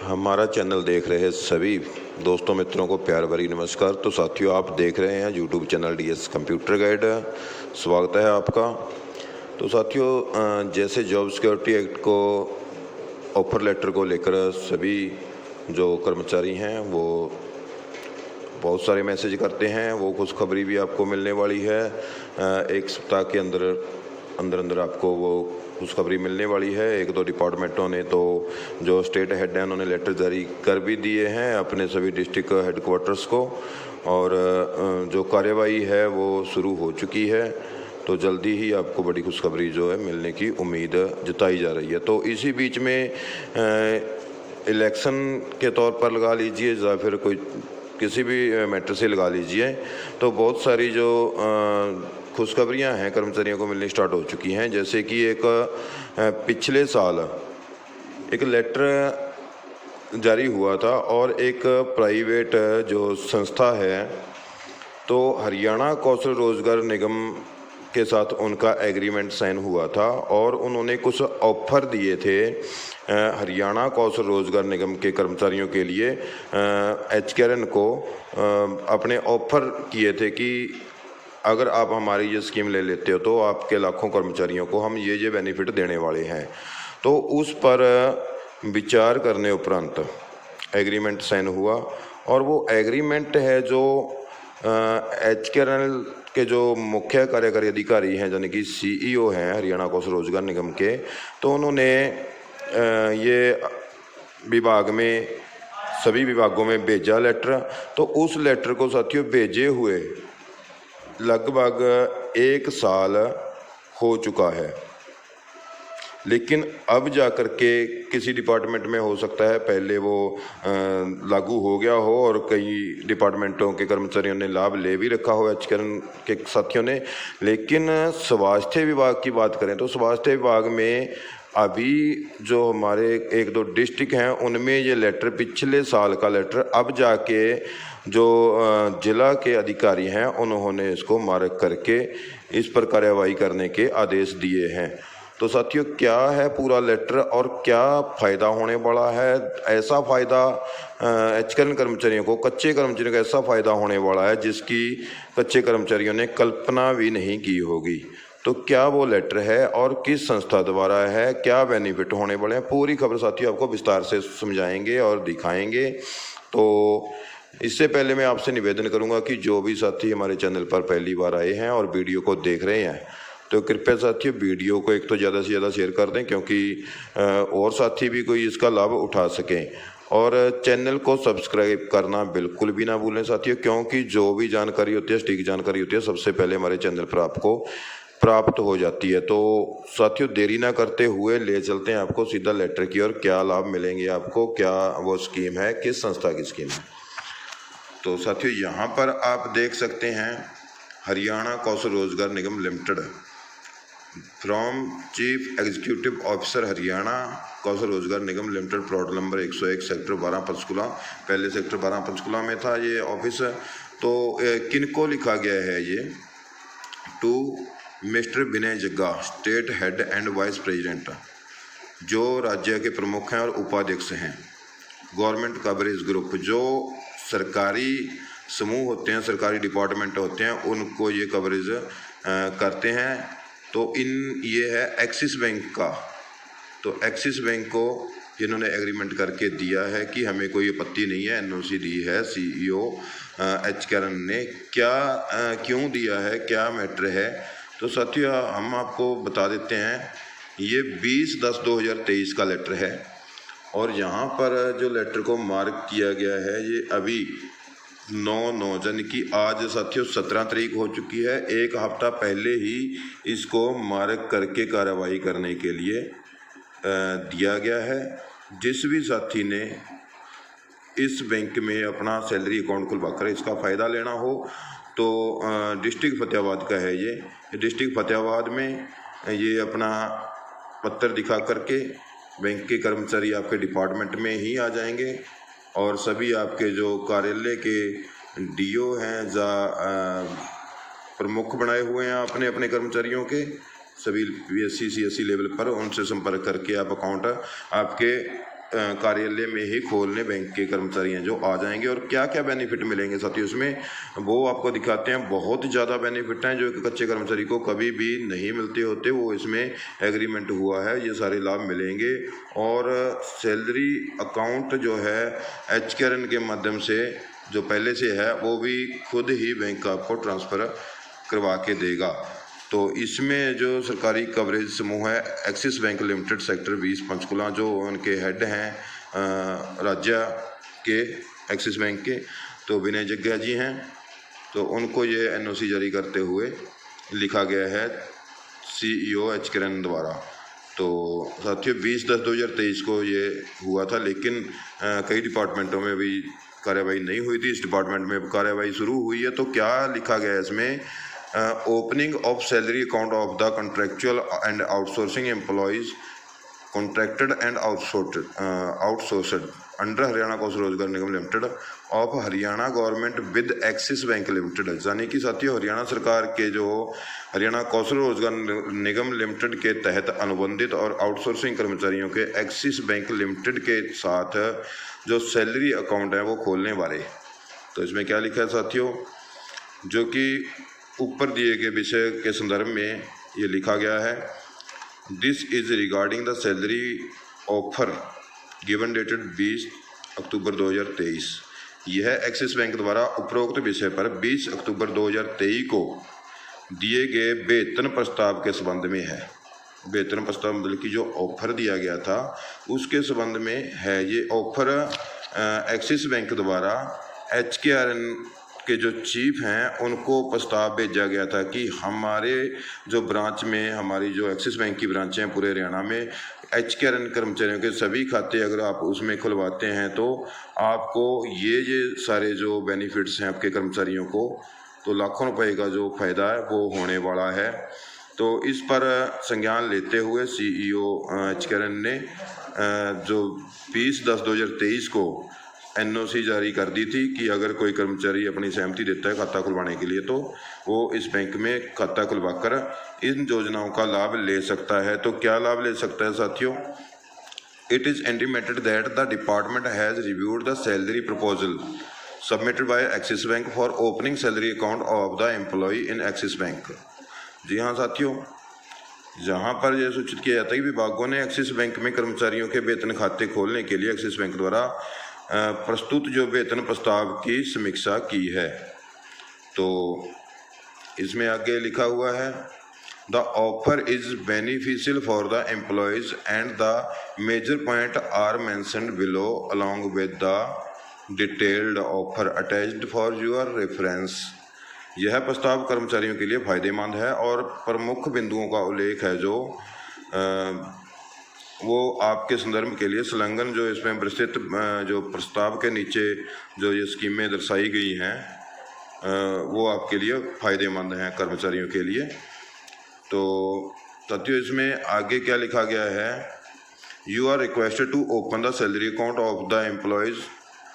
हमारा चैनल देख रहे सभी दोस्तों मित्रों को प्यार भरी नमस्कार। तो साथियों, आप देख रहे हैं YouTube channel DS computer guide. स्वागत है आपका। तो साथियों, जैसे जॉब सिक्योरिटी एक्ट को ऑफर लेटर को लेकर सभी जो कर्मचारी हैं वो बहुत सारे मैसेज करते हैं, वो खुशखबरी भी आपको मिलने वाली है। एक सप्ताह के अंदर आपको वो खुशखबरी मिलने वाली है। एक दो डिपार्टमेंटों ने तो जो स्टेट हेड हैं उन्होंने लेटर जारी कर भी दिए हैं अपने सभी डिस्ट्रिक्ट हेडक्वार्टर्स को, और जो कार्यवाही है वो शुरू हो चुकी है। तो जल्दी ही आपको बड़ी खुशखबरी जो है मिलने की उम्मीद जताई जा रही है। तो इसी बीच में इलेक्शन के तौर पर लगा लीजिए या फिर कोई किसी भी मैटर से लगा लीजिए, तो बहुत सारी जो खुशखबरियां हैं कर्मचारियों को मिलनी स्टार्ट हो चुकी हैं। जैसे कि एक पिछले साल एक लेटर जारी हुआ था और एक प्राइवेट जो संस्था है तो हरियाणा कौशल रोजगार निगम के साथ उनका एग्रीमेंट साइन हुआ था और उन्होंने कुछ ऑफर दिए थे हरियाणा कौशल रोजगार निगम के कर्मचारियों के लिए। HKRN को अपने ऑफर किए थे कि अगर आप हमारी ये स्कीम ले लेते हो तो आपके लाखों कर्मचारियों को हम ये बेनिफिट देने वाले हैं। तो उस पर विचार करने उपरांत एग्रीमेंट साइन हुआ और वो एग्रीमेंट है जो HKRN के जो मुख्य कार्यकारी अधिकारी हैं यानी कि CEO हैं हरियाणा कौशल रोजगार निगम के, तो उन्होंने ये विभाग में सभी विभागों में भेजा लेटर। तो उस लेटर को साथियों भेजे हुए लगभग 1 साल हो चुका है, लेकिन अब जाकर के किसी डिपार्टमेंट में हो सकता है पहले वो लागू हो गया हो और कई डिपार्टमेंटों के कर्मचारियों ने लाभ ले भी रखा हो HKRN के साथियों ने। लेकिन स्वास्थ्य विभाग की बात करें तो स्वास्थ्य विभाग में अभी जो हमारे 1-2 डिस्ट्रिक्ट हैं उनमें ये लेटर पिछले साल का लेटर अब जाके जो जिला के अधिकारी हैं उन्होंने इसको मार्क करके इस पर कार्यवाही करने के आदेश दिए हैं। तो साथियों, क्या है पूरा लेटर और क्या फ़ायदा होने वाला है? ऐसा फ़ायदा HKRN कर्मचारियों को, कच्चे कर्मचारियों को ऐसा फ़ायदा होने वाला है जिसकी कच्चे कर्मचारियों ने कल्पना भी नहीं की होगी। तो क्या वो लेटर है और किस संस्था द्वारा है, क्या बेनिफिट होने वाले हैं, पूरी खबर साथियों आपको विस्तार से समझाएंगे और दिखाएंगे। तो इससे पहले मैं आपसे निवेदन करूंगा कि जो भी साथी हमारे चैनल पर पहली बार आए हैं और वीडियो को देख रहे हैं तो कृपया साथियों वीडियो को एक तो ज़्यादा से ज़्यादा शेयर कर दें, क्योंकि और साथी भी कोई इसका लाभ उठा सकें। और चैनल को सब्सक्राइब करना बिल्कुल भी ना भूलें साथियों, क्योंकि जो भी जानकारी होती है, सटीक जानकारी होती है, सबसे पहले हमारे चैनल पर आपको प्राप्त हो जाती है। तो साथियों, देरी ना करते हुए ले चलते हैं आपको सीधा लेटर की ओर। क्या लाभ मिलेंगे आपको, क्या वो स्कीम है, किस संस्था की स्कीम है। तो साथियों, यहाँ पर आप देख सकते हैं Haryana Kaushal Rozgar Nigam limited from chief executive officer Haryana Kaushal Rozgar Nigam limited, plot number 101, sector 12 Panchkula. पहले सेक्टर 12 पंचकुला में था ये ऑफिस। तो किनको लिखा गया है ये? To mister Vinay Jagga, state head and vice president, जो राज्य के प्रमुख हैं और उपाध्यक्ष हैं। गवर्नमेंट कवरेज ग्रुप, जो सरकारी समूह होते हैं, सरकारी डिपार्टमेंट होते हैं, उनको ये कवरेज करते हैं। तो ये है एक्सिस बैंक का। तो एक्सिस बैंक को जिन्होंने एग्रीमेंट करके दिया है कि हमें कोई आपत्ति नहीं है, NOC दी है CEO HKRN ने। क्यों दिया है, क्या मैटर है, तो साथियों हम आपको बता देते हैं। ये 20/10/2023 का लेटर है और यहाँ पर जो लेटर को मार्क किया गया है ये अभी 9/9 यानी कि आज साथियों 17 तारीख हो चुकी है। 1 हफ्ता पहले ही इसको मार्क करके कार्रवाई करने के लिए दिया गया है। जिस भी साथी ने इस बैंक में अपना सैलरी अकाउंट खुलवाकर इसका फ़ायदा लेना हो तो डिस्ट्रिक्ट फतेहाबाद का है ये। डिस्ट्रिक्ट फतेहाबाद में ये अपना पत्र दिखा करके बैंक के कर्मचारी आपके डिपार्टमेंट में ही आ जाएंगे और सभी आपके जो कार्यालय के DO हैं या प्रमुख बनाए हुए हैं आपने अपने कर्मचारियों के, सभी BSc CSc लेवल पर उनसे संपर्क करके आप अकाउंट आपके कार्यालय में ही खोलने बैंक के कर्मचारी हैं जो आ जाएंगे। और क्या क्या बेनिफिट मिलेंगे साथियों इसमें, वो आपको दिखाते हैं। बहुत ज़्यादा बेनिफिट हैं जो एक कच्चे कर्मचारी को कभी भी नहीं मिलते होते, वो इसमें एग्रीमेंट हुआ है, ये सारे लाभ मिलेंगे। और सैलरी अकाउंट जो है HKRN के माध्यम से जो पहले से है वो भी खुद ही बैंक आपको ट्रांसफ़र करवा के देगा। तो इसमें जो सरकारी कवरेज समूह है axis Bank limited sector 20 Panchkula, जो उनके हेड हैं राज्य के एक्सिस बैंक के, तो विनय जग्गा जी हैं, तो उनको ये NOC जारी करते हुए लिखा गया है CEO HKRN द्वारा। तो साथियों 20/10/2023 को ये हुआ था, लेकिन कई डिपार्टमेंटों में भी कार्रवाई नहीं हुई थी। इस डिपार्टमेंट में कार्रवाई शुरू हुई है। तो क्या लिखा गया है इसमें, opening of salary account of the contractual and outsourcing employees contracted and outsourced under Haryana Kaushal Rozgar Nigam limited of Haryana government with Axis Bank limited. यानी कि साथियों हरियाणा सरकार के जो हरियाणा कौशल रोजगार निगम लिमिटेड के तहत अनुबंधित और आउटसोर्सिंग कर्मचारियों के एक्सिस बैंक लिमिटेड के साथ जो सैलरी अकाउंट है वो खोलने वाले। तो इसमें क्या लिखा है साथियों, जो कि ऊपर दिए गए विषय के संदर्भ में ये लिखा गया है। This is regarding the salary offer given dated 20 अक्टूबर 2023। यह एक्सिस बैंक द्वारा उपरोक्त विषय पर 20 अक्टूबर 2023 को दिए गए वेतन प्रस्ताव के संबंध में है। वेतन प्रस्ताव मतलब कि जो ऑफर दिया गया था उसके संबंध में है। ये ऑफर एक्सिस बैंक द्वारा HKRN के जो चीफ हैं उनको प्रस्ताव भेजा गया था कि हमारे जो ब्रांच में, हमारी जो एक्सिस बैंक की ब्रांचें हैं पूरे हरियाणा में, HKRN कर्मचारियों के सभी खाते अगर आप उसमें खुलवाते हैं तो आपको ये सारे जो बेनिफिट्स हैं आपके कर्मचारियों को, तो लाखों रुपए का जो फ़ायदा है वो होने वाला है। तो इस पर संज्ञान लेते हुए CEO HKRN ने जो 20/10/2023 को NOC जारी कर दी थी कि अगर कोई कर्मचारी अपनी सहमति देता है खाता खुलवाने के लिए तो वो इस बैंक में खाता खुलवाकर इन योजनाओं का लाभ ले सकता है। तो क्या लाभ ले सकता है साथियों, it is intimated that the department has reviewed the salary proposal submitted by Axis Bank for opening salary account of the employee in Axis Bank. जी हाँ साथियों, जहाँ पर यह सूचित किया जाता है कि विभागों ने एक्सिस बैंक में कर्मचारियों के वेतन खाते खोलने के लिए एक्सिस बैंक द्वारा प्रस्तुत जो वेतन प्रस्ताव की समीक्षा की है। तो इसमें आगे लिखा हुआ है, the offer is beneficial for the employees and the major point are mentioned below along with the detailed offer attached for your reference. यह प्रस्ताव कर्मचारियों के लिए फायदेमंद है और प्रमुख बिंदुओं का उल्लेख है जो वो आपके संदर्भ के लिए संलग्न जो इसमें विस्तृत जो प्रस्ताव के नीचे जो ये स्कीमें दर्शाई गई हैं वो आपके लिए फ़ायदेमंद हैं कर्मचारियों के लिए। तो साथियों इसमें आगे क्या लिखा गया है, you are requested to open the salary account of the employees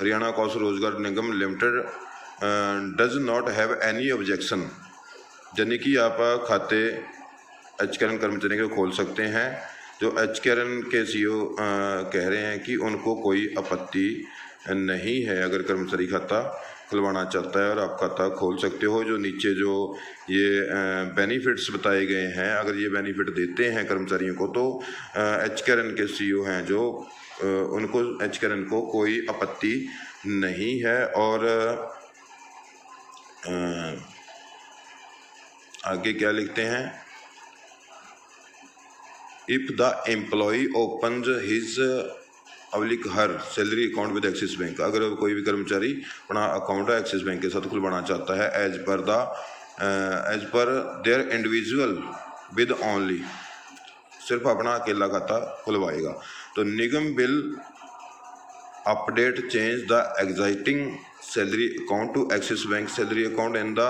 Haryana Kaushal Rozgar Nigam limited does not have any objection. यानी कि आप खाते HKRN कर्मचारी को खोल सकते हैं। जो HKRN के CEO कह रहे हैं कि उनको कोई आपत्ति नहीं है अगर कर्मचारी खाता खुलवाना चाहता है और आप खाता खोल सकते हो। जो नीचे जो ये बेनिफिट्स बताए गए हैं, अगर ये बेनिफिट देते हैं कर्मचारियों को तो HKRN के CEO हैं जो उनको HKRN को कोई आपत्ति नहीं है। और आगे क्या लिखते हैं, if the employee opens his her salary account with Axis bank. अगर कोई भी कर्मचारी अपना अकाउंट एक्सिस बैंक के साथ खुलवाना चाहता है as per their individual with only, सिर्फ अपना अकेला खाता खुलवाएगा। तो Nigam will update change the existing salary account to Axis Bank salary account in the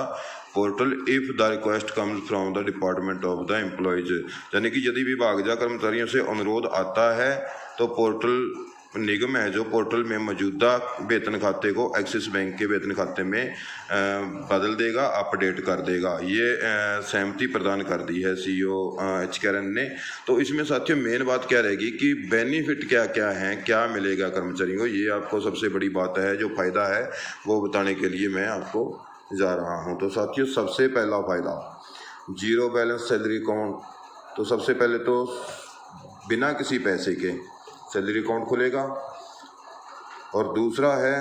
portal if the request comes from the department of the employees. यानी कि यदि विभाग या कर्मचारियों से अनुरोध आता है तो पोर्टल निगम है जो पोर्टल में मौजूदा वेतन खाते को एक्सिस बैंक के वेतन खाते में बदल देगा, अपडेट कर देगा। ये सहमति प्रदान कर दी है सीईओ एच कैरन ने। तो इसमें साथियों मेन बात क्या रहेगी कि बेनिफिट क्या क्या हैं, क्या मिलेगा कर्मचारियों को, ये आपको सबसे बड़ी बात है। जो फ़ायदा है वो बताने के लिए मैं आपको जा रहा हूँ। तो साथियों सबसे पहला फ़ायदा जीरो बैलेंस सैलरी अकाउंट। तो सबसे पहले तो बिना किसी पैसे के सैलरी अकाउंट खुलेगा। और दूसरा है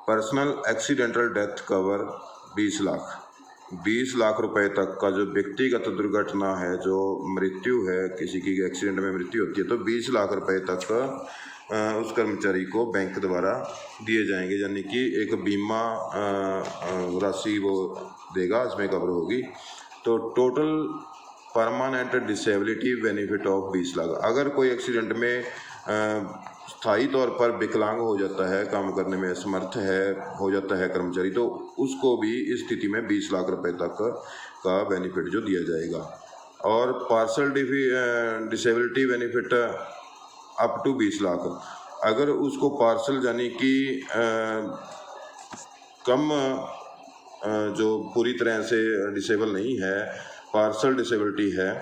personal accidental death cover 20 lakh. 20 lakh रुपए तक का जो व्यक्तिगत दुर्घटना है, जो मृत्यु है, किसी की एक्सीडेंट में मृत्यु होती है, तो 20 लाख रुपए तक उस कर्मचारी को बैंक द्वारा दिए जाएंगे। यानी कि एक बीमा राशि वो देगा, इसमें कवर होगी। तो total permanent disability benefit of 20 lakh. अगर कोई एक्सीडेंट में स्थायी तौर पर विकलांग हो जाता है, काम करने में असमर्थ हो जाता है कर्मचारी, तो उसको भी इस स्थिति में 20 लाख रुपए तक का बेनिफिट जो दिया जाएगा। और partial disability benefit up to 20 lakh. अगर उसको पार्सल यानी कि कम जो पूरी तरह से डिसेबल नहीं है, पार्सल डिसेबिलिटी है,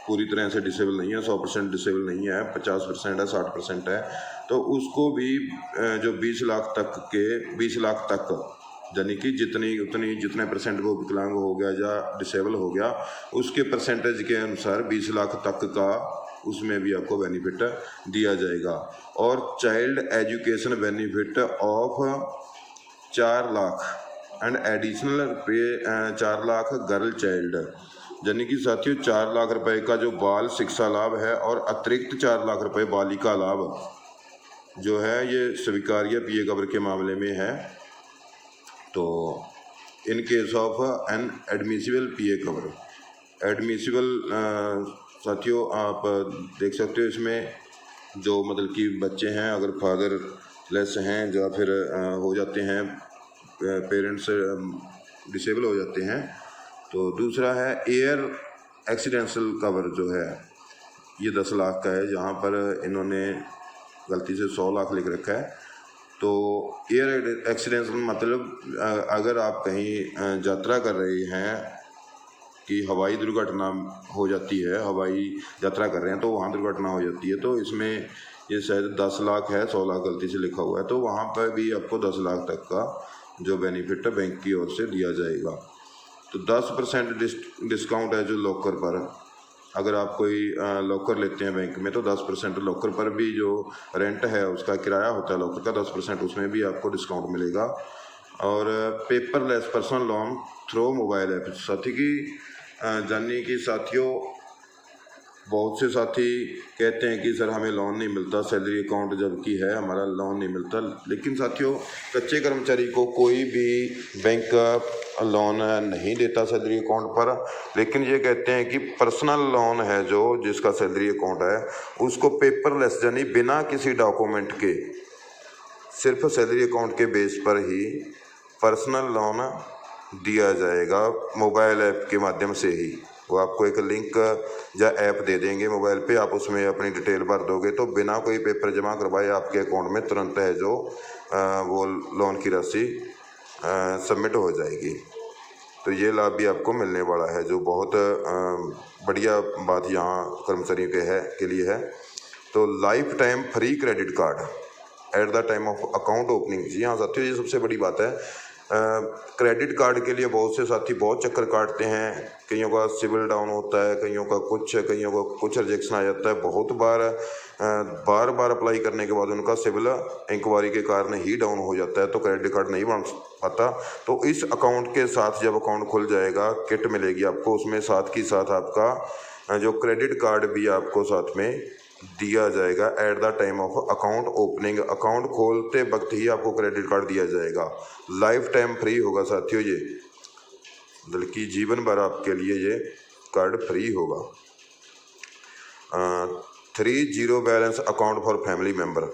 पूरी तरह से डिसेबल नहीं है, 100% डिसेबल नहीं है, 50% है, 60% है, तो उसको भी जो 20 लाख तक यानी कि जितने परसेंट वो विकलांग हो गया या डिसेबल हो गया, उसके परसेंटेज के अनुसार 20 लाख तक का उसमें भी आपको बेनिफिट दिया जाएगा। और child education benefit of 4 lakh and additional पे 4 लाख गर्ल चाइल्ड। यानी कि साथियों 4 लाख रुपए का जो बाल शिक्षा लाभ है और अतिरिक्त 4 लाख रुपए बालिका लाभ जो है, ये स्वीकार्य पीए कवर के मामले में है। तो in case of an admissible PA cover, admissible साथियों आप देख सकते हो इसमें जो मतलब कि बच्चे हैं, अगर फादर लेस हैं या फिर हो जाते हैं, पेरेंट्स डिसेबल हो जाते हैं। तो दूसरा है एयर एक्सीडेंटल कवर जो है, ये 10 लाख का है, जहाँ पर इन्होंने गलती से 100 लाख लिख रखा है। तो एयर एक्सीडेंटल मतलब अगर आप कहीं यात्रा कर रहे हैं कि हवाई दुर्घटना हो जाती है, हवाई यात्रा कर रहे हैं तो वहाँ दुर्घटना हो जाती है, तो इसमें ये शायद 10 लाख है, 100 लाख गलती से लिखा हुआ है, तो वहाँ पर भी आपको 10 लाख तक का जो बेनिफिट बैंक की ओर से दिया जाएगा। तो 10% डिस्काउंट है जो लॉकर पर, अगर आप कोई लॉकर लेते हैं बैंक में तो 10% लॉकर पर भी जो रेंट है उसका किराया होता है लॉकर का 10%, उसमें भी आपको डिस्काउंट मिलेगा। और paperless personal loan through mobile app. साथी की जानने की साथियों, बहुत से साथी कहते हैं कि सर हमें लोन नहीं मिलता, सैलरी अकाउंट जबकि है हमारा लोन नहीं मिलता। लेकिन साथियों कच्चे कर्मचारी को कोई भी बैंक लोन नहीं देता सैलरी अकाउंट पर, लेकिन ये कहते हैं कि पर्सनल लोन है जो जिसका सैलरी अकाउंट है उसको पेपरलेस यानी बिना किसी डॉक्यूमेंट के सिर्फ सैलरी अकाउंट के बेस पर ही पर्सनल लोन दिया जाएगा मोबाइल ऐप के माध्यम से ही। वो आपको एक लिंक या ऐप दे देंगे मोबाइल पे, आप उसमें अपनी डिटेल भर दोगे तो बिना कोई पेपर जमा करवाए आपके अकाउंट में तुरंत है जो वो लोन की राशि सबमिट हो जाएगी। तो ये लाभ भी आपको मिलने वाला है, जो बहुत बढ़िया बात यहाँ कर्मचारियों के लिए है। तो life time free credit card at the time of account opening. जी हाँ साथियों, ये सबसे बड़ी बात है। क्रेडिट कार्ड के लिए बहुत से साथी बहुत चक्कर काटते हैं, कईयों का सिविल डाउन होता है, कईयों का कुछ रिजेक्शन आ जाता है। बहुत बार अप्लाई करने के बाद उनका सिविल इंक्वायरी के कारण ही डाउन हो जाता है, तो क्रेडिट कार्ड नहीं बन पाता। तो इस अकाउंट के साथ जब अकाउंट खुल जाएगा, किट मिलेगी आपको, उसमें साथ ही साथ आपका जो क्रेडिट कार्ड भी आपको साथ में दिया जाएगा eight the time of account opening. Account खोलते वक्त ही आपको क्रेडिट कार्ड दिया जाएगा, लाइफ टाइम फ्री होगा साथियों, ये बल्कि जीवन भर आपके लिए ये कार्ड फ्री होगा। 30 balance account for family member.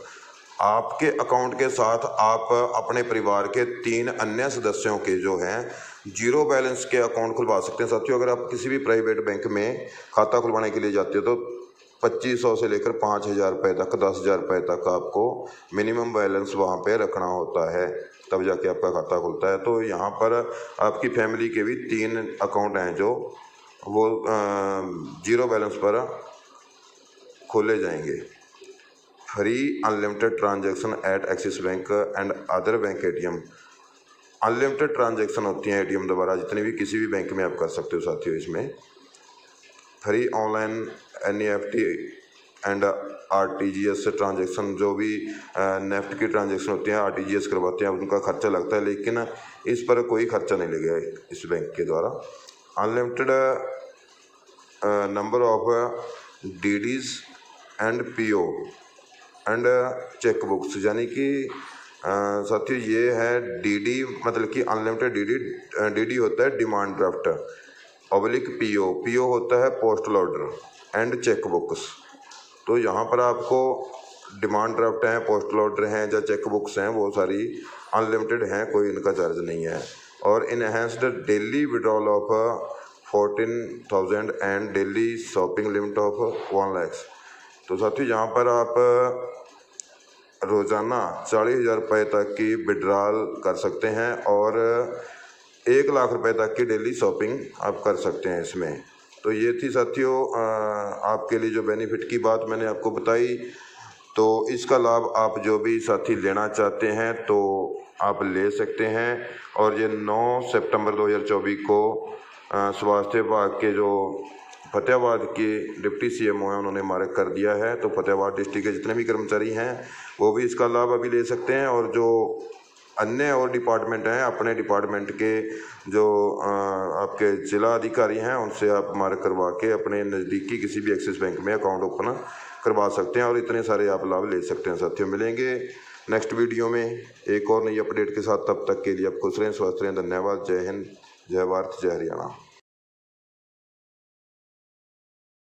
आपके अकाउंट के साथ आप अपने परिवार के 3 अन्य सदस्यों के जो हैं 0 बैलेंस के अकाउंट खुलवा सकते हैं। साथियों अगर आप किसी भी प्राइवेट बैंक में खाता खुलवाने के लिए जाते हो तो 2500 से लेकर 5000 रुपये तक, 10,000 रुपये तक आपको मिनिमम बैलेंस वहाँ पे रखना होता है, तब जाके आपका खाता खुलता है। तो यहाँ पर आपकी फैमिली के भी 3 अकाउंट हैं जो वो जीरो बैलेंस पर खोले जाएंगे। Free unlimited transaction at Axis bank and other bank ATM. Unlimited transaction होती हैं एटीएम द्वारा, जितनी भी किसी भी बैंक में आप कर सकते हो साथियों। इसमें free online NEFT and RTGS transaction, जो भी नेफ्ट की ट्रांजैक्शन होती हैं आरटीजीएस करवाते हैं, उनका खर्चा लगता है, लेकिन इस पर कोई खर्चा नहीं लगेगा इस बैंक के द्वारा। Unlimited number of DDs and PO and cheque books, यानी कि साथियों ये है डीडी, मतलब कि अनलिमिटेड डीडी होता है डिमांड ड्राफ्ट ऑब्लिक पीओ होता है postal order and cheque books. तो यहाँ पर आपको डिमांड ड्राफ्ट हैं, पोस्टल ऑर्डर हैं या चेक बुक्स हैं, वो सारी अनलिमिटेड हैं, कोई इनका चार्ज नहीं है। और enhanced daily withdrawal of 14,000 and daily shopping limit of 1 lakh. तो साथियों यहाँ पर आप रोज़ाना 40,000 रुपये तक की विड्रॉल कर सकते हैं और 1 लाख रुपए तक की डेली शॉपिंग आप कर सकते हैं इसमें। तो ये थी साथियों आपके लिए जो बेनिफिट की बात मैंने आपको बताई। तो इसका लाभ आप जो भी साथी लेना चाहते हैं तो आप ले सकते हैं। और ये 9 सितंबर 2024 को स्वास्थ्य विभाग के जो फतेहाबाद के डिप्टी सीएमओ हैं उन्होंने मार्क कर दिया है। तो फतेहाबाद डिस्ट्रिक्ट के जितने भी कर्मचारी हैं वो भी इसका लाभ अभी ले सकते हैं। और जो अन्य और डिपार्टमेंट हैं, अपने डिपार्टमेंट के जो आपके जिला अधिकारी हैं उनसे आप मार्क करवा के अपने नज़दीकी किसी भी एक्सिस बैंक में अकाउंट ओपन करवा सकते हैं और इतने सारे आप लाभ ले सकते हैं। साथियों मिलेंगे नेक्स्ट वीडियो में एक और नई अपडेट के साथ, तब तक के लिए आप खुश रहें, स्वस्थ रहें। धन्यवाद। जय हिंद, जय भारत, जय हरियाणा।